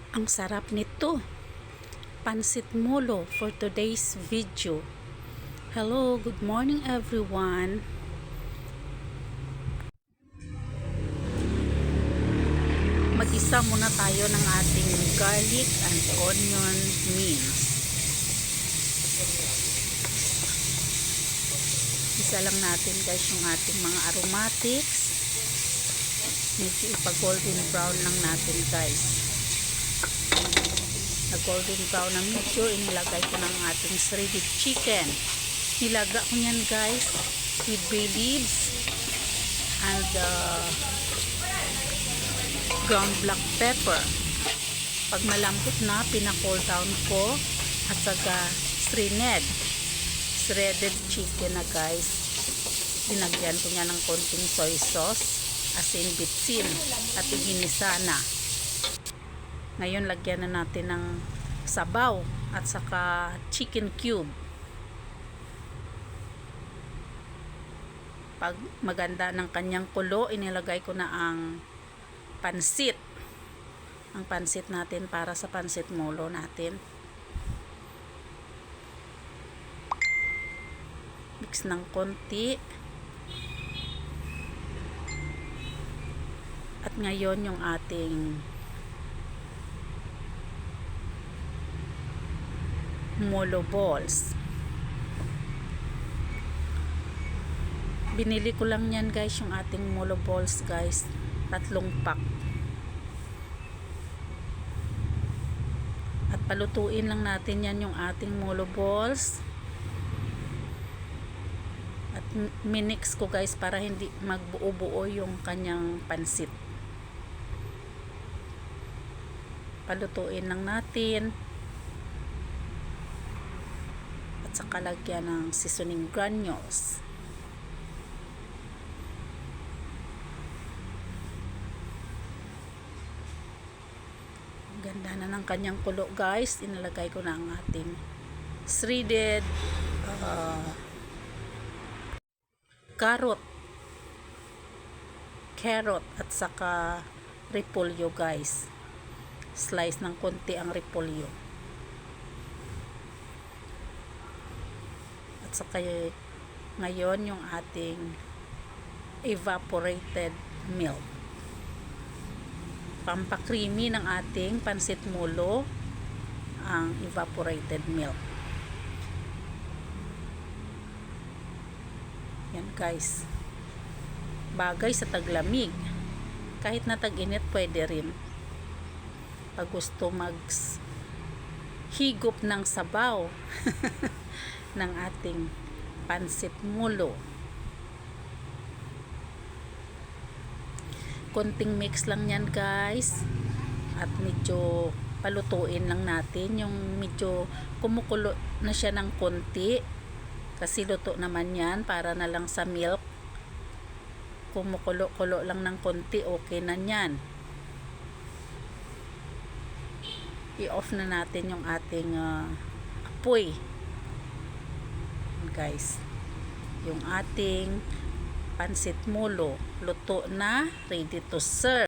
Ang sarap nito. Pansit molo for today's video. Hello, good morning everyone. Mag-isa muna tayo ng ating garlic and onion mince. Isa lang natin guys yung ating mga aromatics. Medyo ipa-golden brown lang natin guys. Na golden brown na medyo inilagay ko ng ating shredded chicken. Nilaga ko yan guys with bay leaves and ground black pepper. Pag malambot na, pina-cool down ko at saka shredded chicken na guys. Dinagyan ko niya ng konting soy sauce, asin bitsin at iginisa na. Ngayon lagyan na natin ng sabaw at saka chicken cube. Pag maganda ng kanyang kulo, inilagay ko na ang pansit. Ang pansit natin para sa pansit molo natin. Mix ng konti. At ngayon yung ating molo balls. Binili ko lang yan guys, yung ating molo balls guys. 3 pack. At palutuin lang natin yan yung ating molo balls. At minix ko guys para hindi magbuo-buo yung kanyang pansit. Palutuin lang natin. At saka lagyan ng seasoning granules. Ganda na ng kanyang kulo guys. Inalagay ko na ang ating shredded carrot at saka repolyo guys. Slice ng konti ang repolyo. At saka ngayon yung ating evaporated milk. Pampakreamy ng ating pansit molo ang evaporated milk. Yan guys. Bagay sa taglamig. Kahit na tag-init pwede rin. Pag gusto higop ng sabaw ng ating pansit molo. Konting mix lang yan guys. At medyo palutuin lang natin. Yung medyo kumukulo na siya ng konti. Kasi luto naman yan para na lang sa milk. Kumukulo-kulo lang ng konti, okay na yan. I-off na natin yung ating apoy. Guys, yung ating pansit molo luto na, ready to serve.